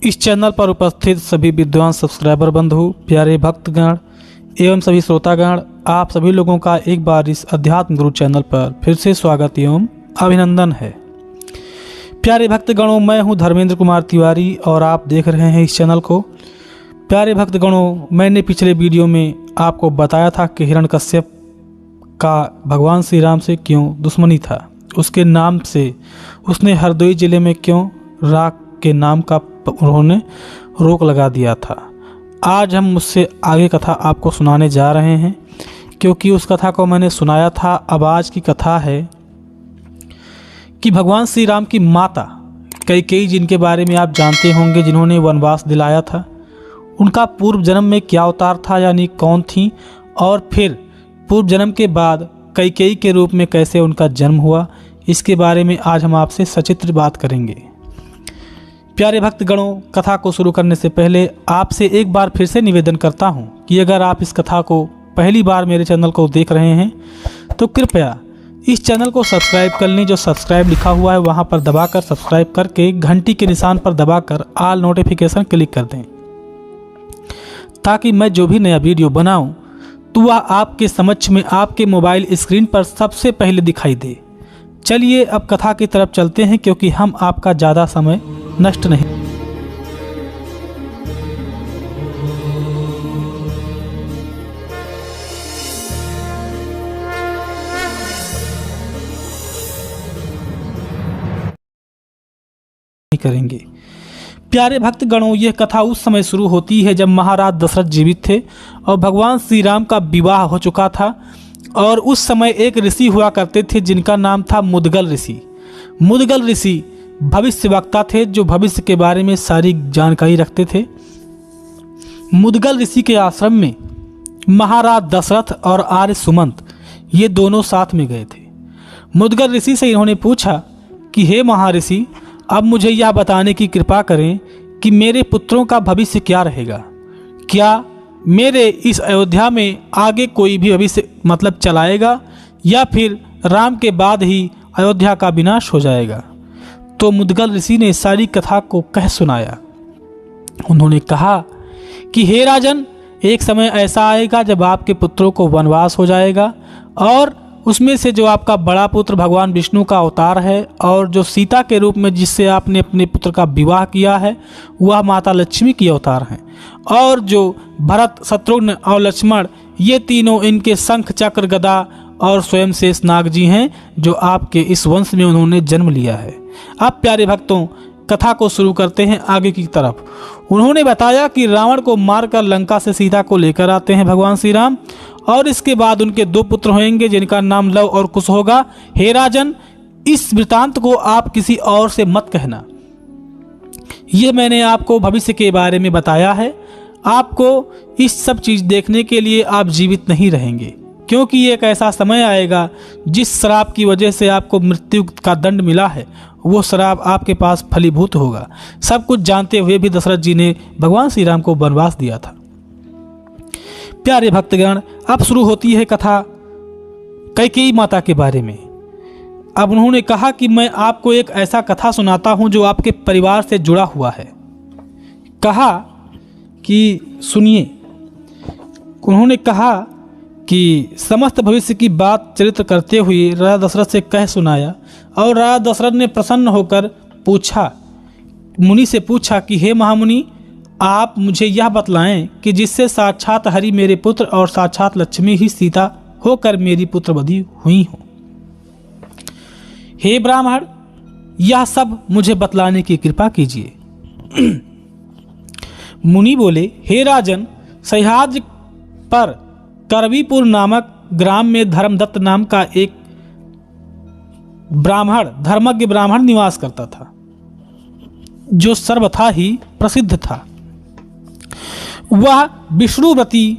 इस चैनल पर उपस्थित सभी विद्वान सब्सक्राइबर बंधु, प्यारे भक्तगण एवं सभी श्रोतागण, आप सभी लोगों का एक बार इस अध्यात्म गुरु चैनल पर फिर से स्वागत एवं अभिनंदन है। प्यारे भक्तगणों, मैं हूं धर्मेंद्र कुमार तिवारी और आप देख रहे हैं इस चैनल को। प्यारे भक्तगणों, मैंने पिछले वीडियो में आपको बताया था कि हिरण्यकश्यप का भगवान श्री राम से क्यों दुश्मनी था, उसके नाम से उसने हरदोई जिले में क्यों राख के नाम का उन्होंने रोक लगा दिया था। आज हम उससे आगे कथा आपको सुनाने जा रहे हैं, क्योंकि उस कथा को मैंने सुनाया था। अब आज की कथा है कि भगवान श्री राम की माता कैकेयी, जिनके बारे में आप जानते होंगे, जिन्होंने वनवास दिलाया था, उनका पूर्व जन्म में क्या अवतार था, यानी कौन थी, और फिर पूर्व जन्म के बाद कैकेयी के रूप में कैसे उनका जन्म हुआ, इसके बारे में आज हम आपसे सचित्र बात करेंगे। प्यारे भक्तगणों, कथा को शुरू करने से पहले आपसे एक बार फिर से निवेदन करता हूं कि अगर आप इस कथा को पहली बार मेरे चैनल को देख रहे हैं तो कृपया इस चैनल को सब्सक्राइब कर लें। जो सब्सक्राइब लिखा हुआ है वहां पर दबाकर सब्सक्राइब करके घंटी के निशान पर दबाकर ऑल नोटिफिकेशन क्लिक कर दें, ताकि मैं जो भी नया वीडियो बनाऊं तो वह आपके समक्ष में आपके मोबाइल स्क्रीन पर सबसे पहले दिखाई दे। चलिए अब कथा की तरफ चलते हैं, क्योंकि हम आपका ज़्यादा समय नष्ट नहीं करेंगे। प्यारे भक्तगणों, यह कथा उस समय शुरू होती है जब महाराज दशरथ जीवित थे और भगवान श्री राम का विवाह हो चुका था। और उस समय एक ऋषि हुआ करते थे जिनका नाम था मुद्गल ऋषि। मुद्गल ऋषि भविष्य वक्ता थे, जो भविष्य के बारे में सारी जानकारी रखते थे। मुद्गल ऋषि के आश्रम में महाराज दशरथ और आर्य सुमंत ये दोनों साथ में गए थे। मुद्गल ऋषि से इन्होंने पूछा कि हे महर्षि, अब मुझे यह बताने की कृपा करें कि मेरे पुत्रों का भविष्य क्या रहेगा। क्या मेरे इस अयोध्या में आगे कोई भी भविष्य चलाएगा, या फिर राम के बाद ही अयोध्या का विनाश हो जाएगा। तो मुद्गल ऋषि ने सारी कथा को कह सुनाया। उन्होंने कहा कि हे राजन, एक समय ऐसा आएगा जब आपके पुत्रों को वनवास हो जाएगा, और उसमें से जो आपका बड़ा पुत्र भगवान विष्णु का अवतार है और जो सीता के रूप में जिससे आपने अपने पुत्र का विवाह किया है, वह माता लक्ष्मी की अवतार हैं। और जो भरत, शत्रुघ्न और लक्ष्मण, ये तीनों इनके शंख, चक्र, गदा और स्वयं शेष नाग जी हैं, जो आपके इस वंश में उन्होंने जन्म लिया है। अब प्यारे भक्तों, कथा को शुरू करते हैं आगे की तरफ। उन्होंने बताया कि रावण को मारकर लंका से सीता को लेकर आते हैं भगवान श्री राम, और इसके बाद उनके दो पुत्र होंगे जिनका नाम लव और कुश होगा। हे राजन, इस वृतांत को आप किसी और से मत कहना। यह मैंने आपको भविष्य के बारे में बताया है। आपको इस सब चीज देखने के लिए आप जीवित नहीं रहेंगे, क्योंकि एक ऐसा समय आएगा जिस श्राप की वजह से आपको मृत्यु का दंड मिला है, वो श्राप आपके पास फलीभूत होगा। सब कुछ जानते हुए भी दशरथ जी ने भगवान श्री राम को वनवास दिया था। प्यारे भक्तगण, अब शुरू होती है कथा कैकेयी माता के बारे में। अब उन्होंने कहा कि मैं आपको एक ऐसा कथा सुनाता हूं जो आपके परिवार से जुड़ा हुआ है। कहा कि सुनिए। उन्होंने कहा कि समस्त भविष्य की बात चरित्र करते हुए राजा दशरथ से कह सुनाया, और राजा दशरथ ने प्रसन्न होकर पूछा, मुनि से पूछा कि हे महामुनि, आप मुझे यह बतलाएं कि जिससे साक्षात हरि मेरे पुत्र और साक्षात लक्ष्मी ही सीता होकर मेरी पुत्रवधी हुई हो। हे ब्राह्मण, यह सब मुझे बतलाने की कृपा कीजिए। मुनि बोले, हे राजन, सह्याद्रि पर करवीपुर नामक ग्राम में धर्मदत्त नाम का एक ब्राह्मण, धर्मज्ञ ब्राह्मण निवास करता था, जो सर्वथा ही प्रसिद्ध था। वह विष्णुव्रती,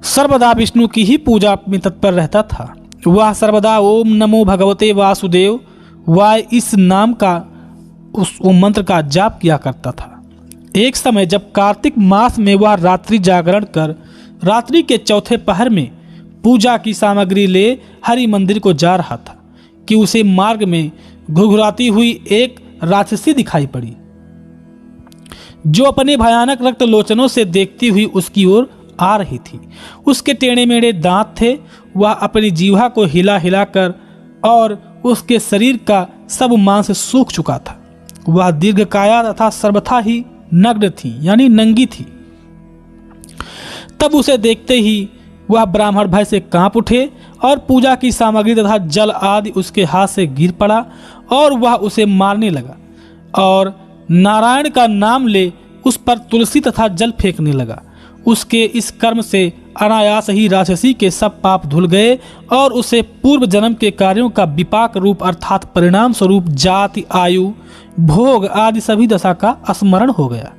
सर्वदा विष्णु की ही पूजा में तत्पर रहता था। वह सर्वदा ओम नमो भगवते वासुदेव वाय इस नाम का उस मंत्र का जाप किया करता था। एक समय जब कार्तिक मास में वह रात्रि जागरण कर रात्रि के चौथे पहर में पूजा की सामग्री ले हरि मंदिर को जा रहा था कि उसे मार्ग में घुघराती हुई एक राक्षसी दिखाई पड़ी। जो अपने भयानक रक्त लोचनों से देखती हुई उसकी ओर आ रही थी। उसके टेढ़े मेढ़े दांत थे। वह अपनी जीवा को हिला हिला कर और उसके शरीर का सब मांस सूख चुका था। वह दीर्घकाया तथा सर्वथा ही नग्न थी, यानी नंगी थी। तब उसे देखते ही वह ब्राह्मण भय से कांप उठे और पूजा की सामग्री तथा जल आदि उसके हाथ से गिर पड़ा और वह उसे मारने लगा और नारायण का नाम ले उस पर तुलसी तथा जल फेंकने लगा। उसके इस कर्म से अनायास ही राक्षसी के सब पाप धुल गए और उसे पूर्व जन्म के कार्यों का विपाक रूप अर्थात परिणाम स्वरूप जाति, आयु, भोग आदि सभी दशा का स्मरण हो गया।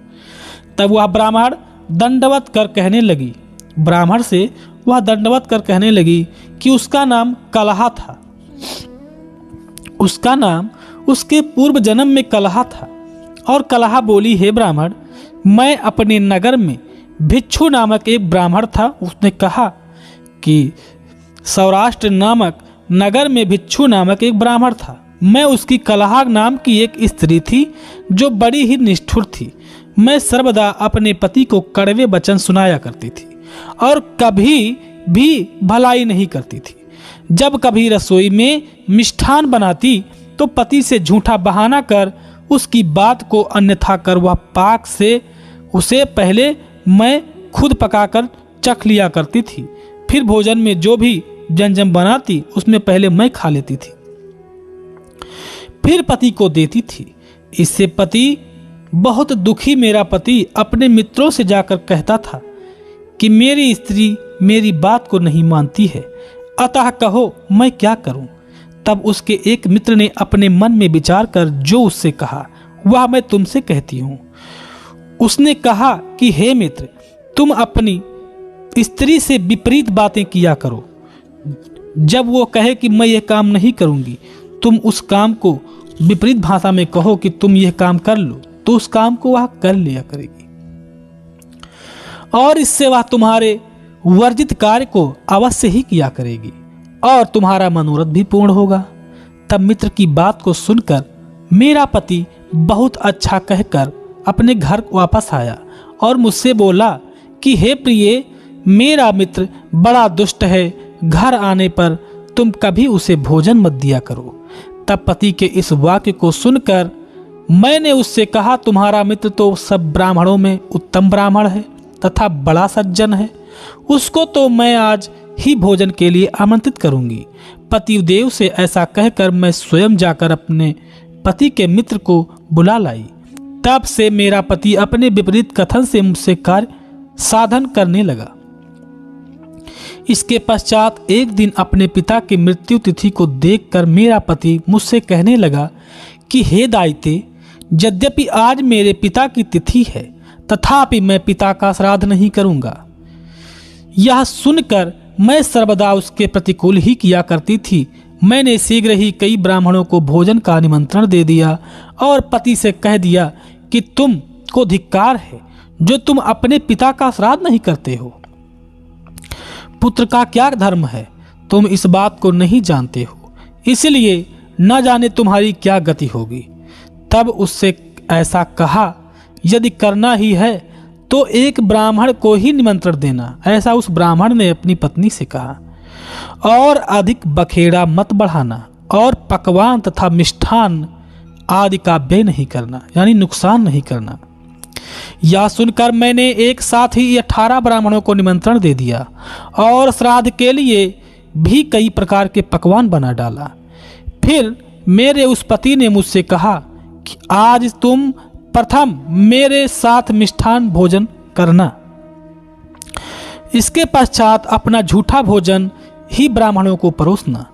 तब वह ब्राह्मण दंडवत कर कहने लगी, ब्राह्मण से वह दंडवत कर कहने लगी कि उसका नाम कलहा था। उसका नाम उसके पूर्व जन्म में कलहा था। और कलहा बोली, हे ब्राह्मण, मैं अपने नगर में भिक्षु नामक एक ब्राह्मण था। उसने कहा कि सौराष्ट्र नामक नगर में भिक्षु नामक एक ब्राह्मण था। मैं उसकी कलहा नाम की एक स्त्री थी जो बड़ी ही निष्ठुर थी। मैं सर्वदा अपने पति को कड़वे वचन सुनाया करती थी और कभी भी भलाई नहीं करती थी। जब कभी रसोई में मिष्ठान बनाती तो पति से झूठा बहाना कर उसकी बात को अन्यथा कर वह पाक से उसे पहले मैं खुद पकाकर चख लिया करती थी। फिर भोजन में जो भी व्यंजन बनाती उसमें पहले मैं खा लेती थी, फिर पति को देती थी। इससे पति बहुत दुखी मेरा पति अपने मित्रों से जाकर कहता था कि मेरी स्त्री मेरी बात को नहीं मानती है, अतः कहो मैं क्या करूं। तब उसके एक मित्र ने अपने मन में विचार कर जो उससे कहा वह मैं तुमसे कहती हूं। उसने कहा कि हे मित्र, तुम अपनी स्त्री से विपरीत बातें किया करो। जब वो कहे कि मैं यह काम नहीं करूंगी, तुम उस काम को विपरीत भाषा में कहो कि तुम यह काम कर लो, तो उस काम को वह कर लिया करेगी और इससे वह तुम्हारे वर्जित कार्य को अवश्य ही किया करेगी और तुम्हारा मनोरथ भी पूर्ण होगा। तब मित्र की बात को सुनकर मेरा पति बहुत अच्छा कहकर अपने घर वापस आया और मुझसे बोला कि हे प्रिय, मेरा मित्र बड़ा दुष्ट है, घर आने पर तुम कभी उसे भोजन मत दिया करो। तब पति के इस वाक्य को सुनकर मैंने उससे कहा, तुम्हारा मित्र तो सब ब्राह्मणों में उत्तम ब्राह्मण है तथा बड़ा सज्जन है, उसको तो मैं आज ही भोजन के लिए आमंत्रित करूंगी। पतिदेव से ऐसा कहकर मैं स्वयं जाकर अपने पति के मित्र को बुला लाई। तब से मेरा पति अपने विपरीत कथन से मुझसे कार्य साधन करने लगा। इसके पश्चात एक दिन अपने पिता की मृत्यु तिथि को देखकर मेरा पति मुझसे कहने लगा कि हे दायिते, यद्यपि आज मेरे पिता की तिथि है तथापि मैं पिता का श्राद्ध नहीं करूंगा। यह सुनकर मैं सर्वदा उसके प्रतिकूल ही किया करती थी। मैंने शीघ्र ही कई ब्राह्मणों को भोजन का निमंत्रण दे दिया और पति से कह दिया कि तुम को धिक्कार है जो तुम अपने पिता का श्राद्ध नहीं करते हो। पुत्र का क्या धर्म है, तुम इस बात को नहीं जानते हो, इसलिए न जाने तुम्हारी क्या गति होगी। तब उससे ऐसा कहा, यदि करना ही है तो एक ब्राह्मण को ही निमंत्रण देना। ऐसा उस ब्राह्मण ने अपनी पत्नी से कहा, और अधिक बखेड़ा मत बढ़ाना और पकवान तथा मिष्ठान आदि का व्यय नहीं करना, यानी नुकसान नहीं करना। यह सुनकर मैंने एक साथ ही 18 ब्राह्मणों को निमंत्रण दे दिया और श्राद्ध के लिए भी कई प्रकार के पकवान बना डाला। फिर मेरे उस पति ने मुझसे कहा कि आज तुम प्रथम मेरे साथ मिष्ठान भोजन करना, इसके पश्चात अपना झूठा भोजन ही ब्राह्मणों को परोसना।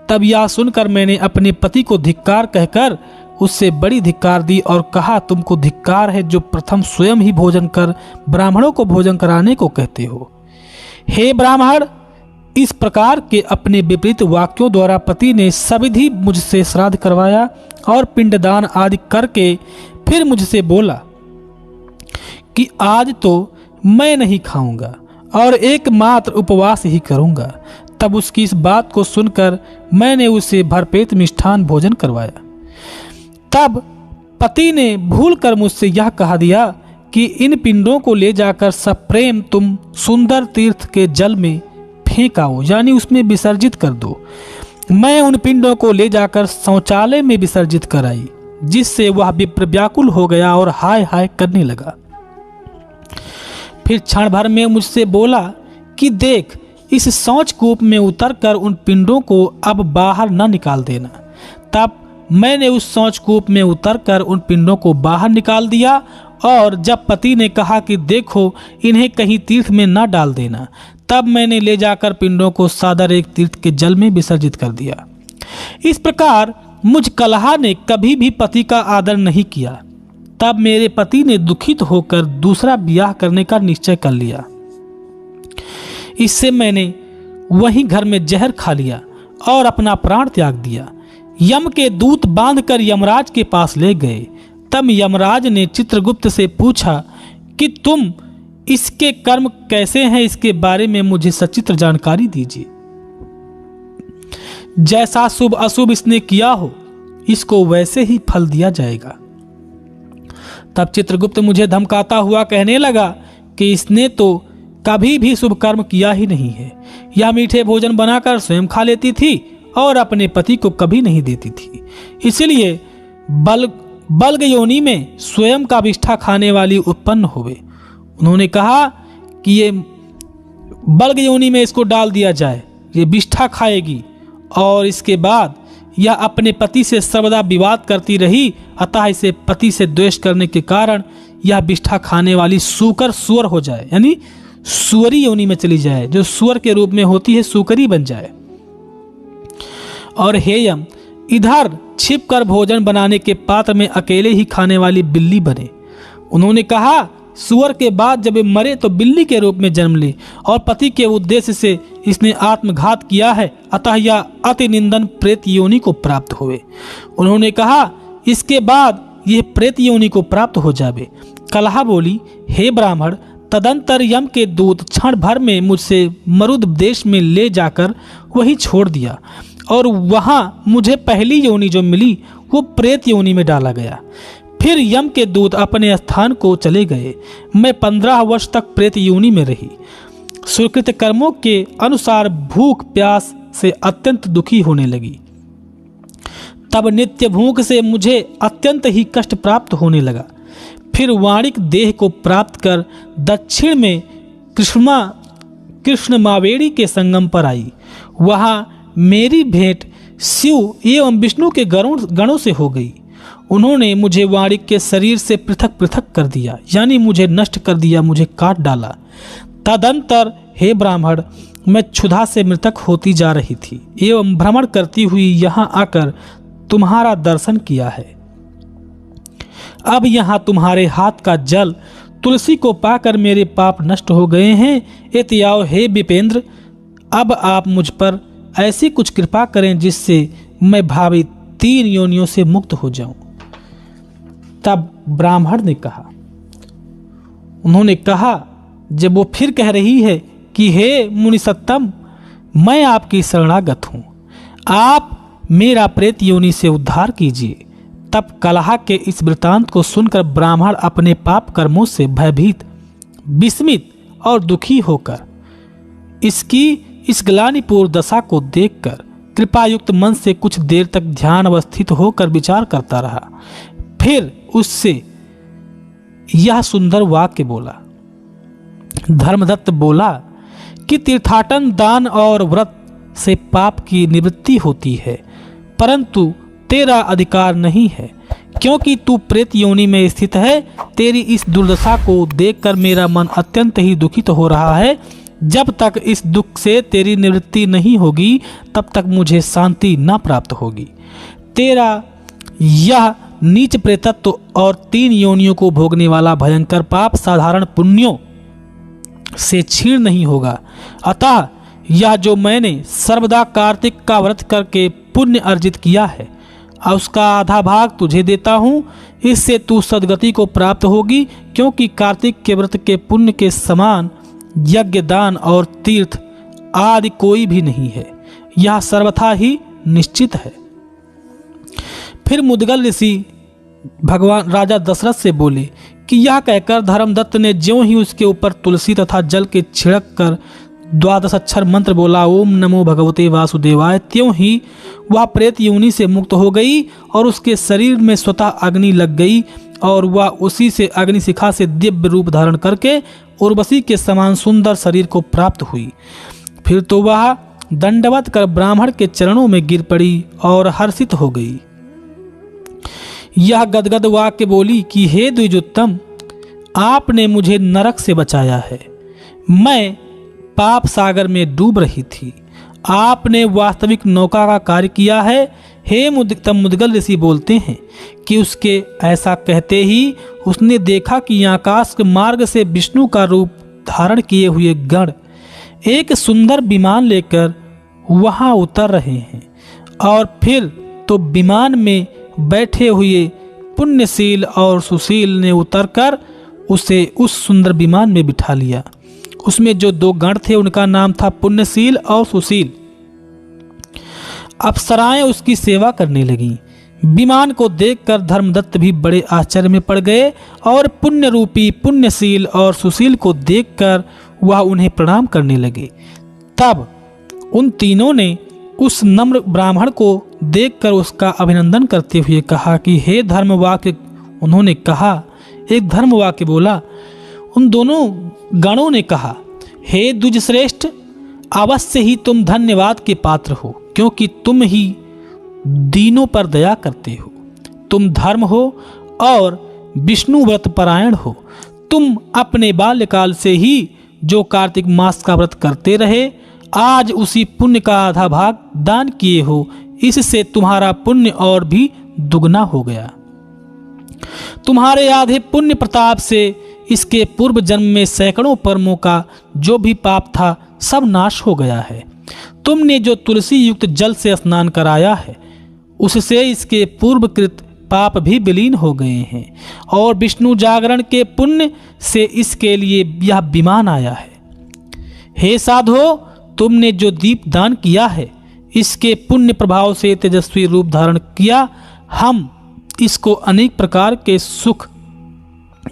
तब यह सुनकर मैंने अपने पति को धिक्कार कहकर उससे बड़ी धिक्कार दी और कहा, तुमको धिक्कार है जो प्रथम स्वयं ही भोजन कर ब्राह्मणों को भोजन कराने को कहते हो। हे ब्राह्मण, इस प्रकार के अपने विपरीत वाक्यों द्वारा पति ने सविधि मुझसे श्राद्ध करवाया और पिंडदान आदि करके फिर मुझसे बोला कि आज तो मैं नहीं खाऊंगा और एकमात्र उपवास ही करूंगा। तब उसकी इस बात को सुनकर मैंने उसे भरपेट मिष्ठान भोजन करवाया। तब पति ने भूलकर मुझसे यह कहा दिया कि इन पिंडों को ले जाकर सप्रेम तुम सुंदर तीर्थ के जल में फेंकाओ, यानी उसमें विसर्जित कर दो। मैं उन पिंडों को ले जाकर शौचालय में विसर्जित कराई, जिससे वह विप्र व्याकुल हो गया और हाय हाय करने लगा। फिर क्षण भर में मुझसे बोला कि देख, इस शौच कूप में उतरकर उन पिंडों को अब बाहर न निकाल देना। तब मैंने उस शौच कूप में उतरकर उन पिंडों को बाहर निकाल दिया, और जब पति ने कहा कि देखो इन्हें कहीं तीर्थ में न डाल देना, तब मैंने ले जाकर पिंडों को सादर एक तीर्थ के जल में विसर्जित कर दिया। इस प्रकार मुझ कलहा ने कभी भी पति का आदर नहीं किया। तब मेरे पति ने दुखित होकर दूसरा ब्याह करने का निश्चय कर लिया। इससे मैंने वहीं घर में जहर खा लिया और अपना प्राण त्याग दिया। यम के दूत बांधकर यमराज के पास ले गए। तब यमराज ने चित्रगुप्त से पूछा कि तुम इसके कर्म कैसे हैं, इसके बारे में मुझे सचित्र जानकारी दीजिए। जैसा शुभ अशुभ इसने किया हो, इसको वैसे ही फल दिया जाएगा। तब चित्रगुप्त मुझे धमकाता हुआ कहने लगा कि इसने तो कभी भी शुभ कर्म किया ही नहीं है। यह मीठे भोजन बनाकर स्वयं खा लेती थी और अपने पति को कभी नहीं देती थी। इसलिए बल्ग योनि में स्वयं का विष्ठा खाने वाली उत्पन्न हुए। उन्होंने कहा कि ये बल्ग योनि में इसको डाल दिया जाए, ये विष्ठा खाएगी, और इसके बाद यह अपने पति से सर्वदा विवाद करती रही। अतः इसे पति से द्वेष करने के कारण यह विष्ठा खाने वाली सुअर हो जाए, यानी सुअरी योनि में चली जाए, जो सुअर के रूप में होती है सुकरी बन जाए। और हे यम, इधर छिपकर भोजन बनाने के पात्र में अकेले ही खाने वाली बिल्ली बने। उन्होंने कहा सुअर के बाद जब मरे तो बिल्ली के रूप में जन्म ले, और पति के उद्देश्य से इसने आत्मघात किया है, अतः यह अति निंदन प्रेत योनि को प्राप्त हुए। उन्होंने कहा इसके बाद यह प्रेत योनि को प्राप्त हो जावे। कलहा बोली, हे ब्राह्मण, तदंतर यम के दूत क्षण भर में मुझसे मरुद देश में ले जाकर वही छोड़ दिया, और वहां मुझे पहली योनि जो मिली वो प्रेत योनि में डाला गया। फिर यम के दूत अपने स्थान को चले गए। मैं 15 वर्ष तक प्रेत योनि में रही। सुकृत कर्मों के अनुसार भूख प्यास से अत्यंत दुखी होने लगी। तब नित्य भूख से मुझे अत्यंत ही कष्ट प्राप्त होने लगा। फिर वाणिक देह को प्राप्त कर दक्षिण में कृष्ण मावेड़ी के संगम पर आई। वहां मेरी भेंट शिव एवं विष्णु के गणों से हो गई। उन्होंने मुझे वाणिक के शरीर से पृथक पृथक कर दिया, यानी मुझे नष्ट कर दिया, मुझे काट डाला। तदंतर हे ब्राह्मण, मैं क्षुधा से मृतक होती जा रही थी एवं भ्रमण करती हुई यहाँ आकर तुम्हारा दर्शन किया है। अब यहाँ तुम्हारे हाथ का जल तुलसी को पाकर मेरे पाप नष्ट हो गए हैं। एतियाओ हे विपेंद्र, अब आप मुझ पर ऐसी कुछ कृपा करें जिससे मैं भावी 3 योनियों से मुक्त हो जाऊं। तब ब्राह्मण ने कहा, उन्होंने कहा जब वो फिर कह रही है कि हे मुनिसत्तम, मैं आपकी शरणागत हूं, आप मेरा प्रेत योनि से उद्धार कीजिए। तब कलहा के इस वृतांत को सुनकर ब्राह्मण अपने पाप कर्मों से भयभीत, विस्मित और दुखी होकर इसकी इस ग्लानिपूर्ण दशा को देखकर कृपायुक्त मन से कुछ देर तक ध्यान अवस्थित होकर विचार करता रहा। फिर उससे यह सुंदर वाक्य बोला। धर्मदत्त बोला कि तीर्थाटन, दान और व्रत से पाप की निवृत्ति होती है, परंतु तेरा अधिकार नहीं है, क्योंकि तू प्रेत योनि में स्थित है। तेरी इस दुर्दशा को देखकर मेरा मन अत्यंत ही दुखित हो रहा है। जब तक इस दुख से तेरी निवृत्ति नहीं होगी, तब तक मुझे शांति न प्राप्त होगी। तेरा यह नीच प्रेतत्व और 3 योनियों को भोगने वाला भयंकर पाप साधारण पुण्यों से क्षीण नहीं होगा। अतः यह जो मैंने सर्वदा कार्तिक का व्रत करके पुण्य अर्जित किया है, उसका आधा भाग तुझे देता हूँ। इससे तू सद्गति को प्राप्त होगी, क्योंकि कार्तिक के व्रत के पुण्य के समान यज्ञ, दान और तीर्थ आदि कोई भी नहीं है। यह सर्वथा ही निश्चित है। फिर मुदगल ऋषि भगवान राजा दशरथ से बोले कि यह कहकर धर्मदत्त ने ज्यों ही उसके ऊपर तुलसी तथा जल के छिड़क कर 12 अक्षर मंत्र बोला, ओम नमो भगवते वासुदेवाय, त्यों ही वह प्रेत योनि से मुक्त हो गई और उसके शरीर में स्वतः अग्नि लग गई और वह उसी से अग्निशिखा से दिव्य रूप धारण करके उर्वशी के समान सुंदर शरीर को प्राप्त हुई। फिर तो वह दंडवत कर ब्राह्मण के चरणों में गिर पड़ी और हर्षित हो गई। यह गदगद वाक्य बोली कि हे द्विजोत्तम, आपने मुझे नरक से बचाया है। मैं पाप सागर में डूब रही थी, आपने वास्तविक नौका का कार्य किया है। हे मुद्गल ऋषि बोलते हैं कि उसके ऐसा कहते ही उसने देखा कि आकाश के मार्ग से विष्णु का रूप धारण किए हुए गण एक सुंदर विमान लेकर वहां उतर रहे हैं और फिर तो विमान में बैठे हुए पुण्यशील और सुशील ने उतरकर उसे उस सुंदर विमान में बिठा लिया। उसमें जो 2 गण थे उनका नाम था पुण्यशील और सुशील। अप्सराएं उसकी सेवा करने लगीं। विमान को देखकर धर्मदत्त भी बड़े आश्चर्य में पड़ गए और पुण्य रूपी पुण्यशील और सुशील को देखकर वह उन्हें प्रणाम करने लगे। तब उन तीनों ने उस नम्र ब्राह्मण को देखकर उसका अभिनंदन करते हुए कहा कि हे धर्मवाक्य, उन्होंने कहा, एक धर्मवाक्य बोला। उन दोनों गणों ने कहा, हे द्विजश्रेष्ठ, अवश्य ही तुम धन्यवाद के पात्र हो, क्योंकि तुम ही दीनों पर दया करते हो। तुम धर्म हो और विष्णु व्रत परायण हो। तुम अपने बाल्यकाल से ही जो कार्तिक मास का व्रत करते रहे, आज उसी पुण्य का आधा भाग दान किए हो। इससे तुम्हारा पुण्य और भी दुगना हो गया। तुम्हारे आधे पुण्य प्रताप से इसके पूर्व जन्म में सैकड़ों कर्मों का जो भी पाप था सब नाश हो गया है। तुमने जो तुलसी युक्त जल से स्नान कराया है उससे इसके पूर्वकृत पाप भी विलीन हो गए हैं और विष्णु जागरण के पुण्य से इसके लिए यह विमान आया है। हे साधो, तुमने जो दीप दान किया है इसके पुण्य प्रभाव से तेजस्वी रूप धारण किया। हम इसको अनेक प्रकार के सुख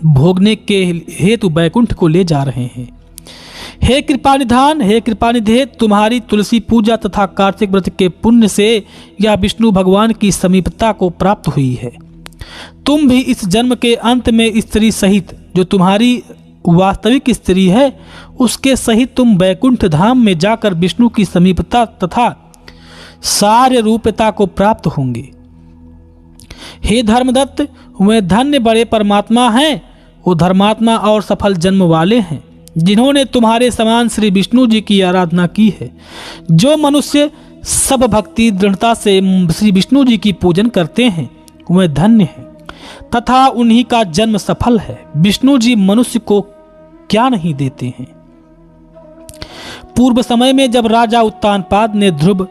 भोगने के हेतु बैकुंठ को ले जा रहे हैं। हे कृपानिधान, हे कृपानिधे, तुम्हारी तुलसी पूजा तथा कार्तिक व्रत के पुण्य से यह विष्णु भगवान की समीपता को प्राप्त हुई है। तुम भी इस जन्म के अंत में स्त्री सहित, जो तुम्हारी वास्तविक स्त्री है, उसके सहित तुम बैकुंठ धाम में जाकर विष्णु की समीपता तथा सार्य रूपता को प्राप्त होंगे। हे धर्मदत्त, वे धन्य बड़े परमात्मा हैं, वो धर्मात्मा और सफल जन्म वाले हैं, जिन्होंने तुम्हारे समान श्री विष्णु जी की आराधना की है। जो मनुष्य सब भक्ति दृढ़ता से श्री विष्णु जी की पूजन करते हैं वे धन्य हैं तथा उन्हीं का जन्म सफल है। विष्णु जी मनुष्य को क्या नहीं देते हैं। पूर्व समय में जब राजा उत्तानपाद ने ध्रुव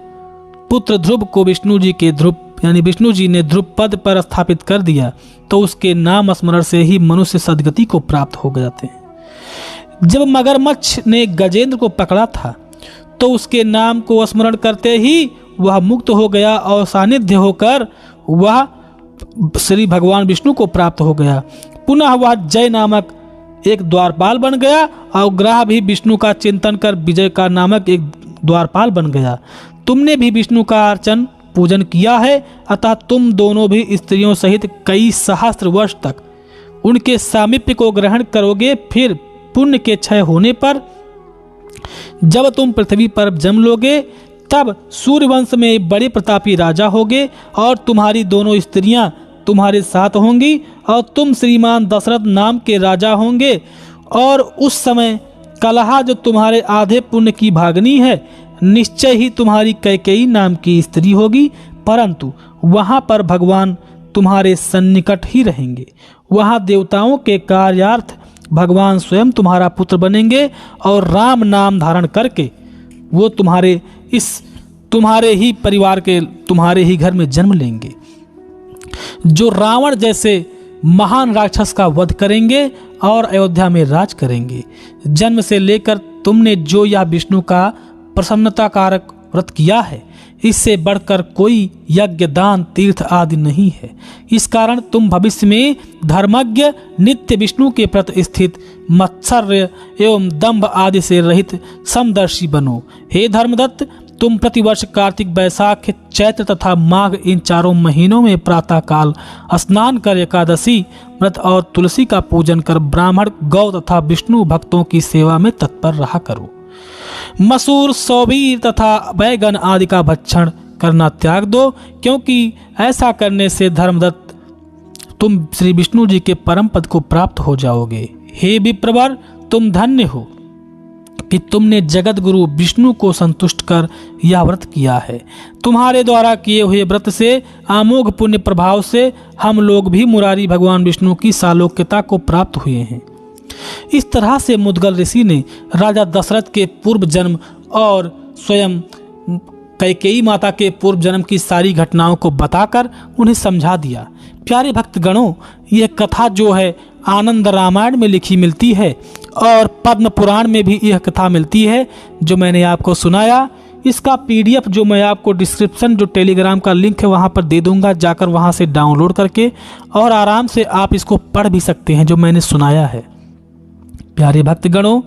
पुत्र ध्रुव को विष्णु जी के ध्रुव यानी विष्णु जी ने ध्रुव पद पर स्थापित कर दिया तो उसके नाम स्मरण से ही मनुष्य सदगति को प्राप्त हो जाते हैं। जब मगरमच्छ ने गजेंद्र को पकड़ा था तो उसके नाम को स्मरण करते ही वह मुक्त हो गया और सानिध्य होकर वह श्री भगवान विष्णु को प्राप्त हो गया। पुनः वह जय नामक एक द्वारपाल बन गया और ग्रह भी विष्णु का चिंतन कर विजय का नामक एक द्वारपाल बन गया। तुमने भी विष्णु का अर्चन पूजन किया है, अतः तुम दोनों भी स्त्रियों सहित कई सहस्त्र वर्ष तक उनके सामीप्य को ग्रहण करोगे। फिर पुण्य के क्षय होने पर जब तुम पृथ्वी पर जन्म लोगे तब सूर्यवंश में बड़े प्रतापी राजा होगे और तुम्हारी दोनों स्त्रियां तुम्हारे साथ होंगी और तुम श्रीमान दशरथ नाम के राजा होंगे। और उस समय कलहा जो तुम्हारे आधे पुण्य की भागनी है निश्चय ही तुम्हारी कैकेयी नाम की स्त्री होगी, परंतु वहां पर भगवान तुम्हारे सन्निकट ही रहेंगे। वहां देवताओं के कार्यार्थ भगवान स्वयं तुम्हारा पुत्र बनेंगे और राम नाम धारण करके वो तुम्हारे ही परिवार के तुम्हारे ही घर में जन्म लेंगे, जो रावण जैसे महान राक्षस का वध करेंगे और अयोध्या में राज करेंगे। जन्म से लेकर तुमने जो यह विष्णु का प्रसन्नता कारक व्रत किया है इससे बढ़कर कोई यज्ञ, दान, तीर्थ आदि नहीं है। इस कारण तुम भविष्य में धर्मज्ञ, नित्य विष्णु के प्रति स्थित, मत्सर्य एवं दंभ आदि से रहित समदर्शी बनो। हे धर्मदत्त, तुम प्रतिवर्ष कार्तिक, वैशाख, चैत्र तथा माघ इन 4 महीनों में प्रातः काल स्नान कर एकादशी व्रत और तुलसी का पूजन कर ब्राह्मण, गौ तथा विष्णु भक्तों की सेवा में तत्पर रहा करो। मसूर, सौबीर तथा बैगन आदि का भक्षण करना त्याग दो, क्योंकि ऐसा करने से धर्मदत्त तुम श्री विष्णु जी के परम पद को प्राप्त हो जाओगे। हे विप्रवर, तुम धन्य हो कि तुमने जगत गुरु विष्णु को संतुष्ट कर यह व्रत किया है। तुम्हारे द्वारा किए हुए व्रत से अमोघ पुण्य प्रभाव से हम लोग भी मुरारी भगवान विष्णु की सालोक्यता को प्राप्त हुए हैं। इस तरह से मुद्गल ऋषि ने राजा दशरथ के पूर्व जन्म और स्वयं कैकेयी माता के पूर्व जन्म की सारी घटनाओं को बताकर उन्हें समझा दिया। प्यारे भक्तगणों, यह कथा जो है आनंद रामायण में लिखी मिलती है और पद्म पुराण में भी यह कथा मिलती है जो मैंने आपको सुनाया। इसका PDF जो मैं आपको डिस्क्रिप्शन, जो टेलीग्राम का लिंक है वहाँ पर दे दूँगा, जाकर वहाँ से डाउनलोड करके और आराम से आप इसको पढ़ भी सकते हैं जो मैंने सुनाया है। प्यारे भक्तगणों,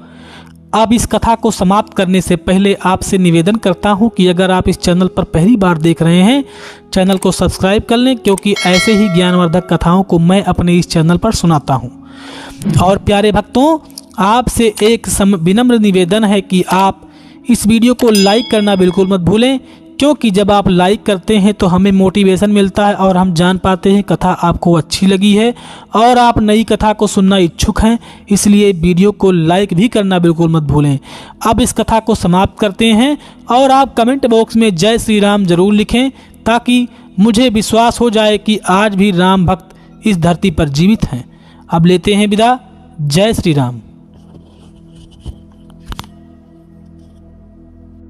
अब इस कथा को समाप्त करने से पहले आपसे निवेदन करता हूं कि अगर आप इस चैनल पर पहली बार देख रहे हैं, चैनल को सब्सक्राइब कर लें, क्योंकि ऐसे ही ज्ञानवर्धक कथाओं को मैं अपने इस चैनल पर सुनाता हूं। और प्यारे भक्तों, आपसे एक विनम्र निवेदन है कि आप इस वीडियो को लाइक करना बिल्कुल मत भूलें, क्योंकि जब आप लाइक करते हैं तो हमें मोटिवेशन मिलता है और हम जान पाते हैं कथा आपको अच्छी लगी है और आप नई कथा को सुनना इच्छुक हैं। इसलिए वीडियो को लाइक भी करना बिल्कुल मत भूलें। अब इस कथा को समाप्त करते हैं और आप कमेंट बॉक्स में जय श्री राम जरूर लिखें, ताकि मुझे विश्वास हो जाए कि आज भी राम भक्त इस धरती पर जीवित हैं। अब लेते हैं विदा। जय श्री राम।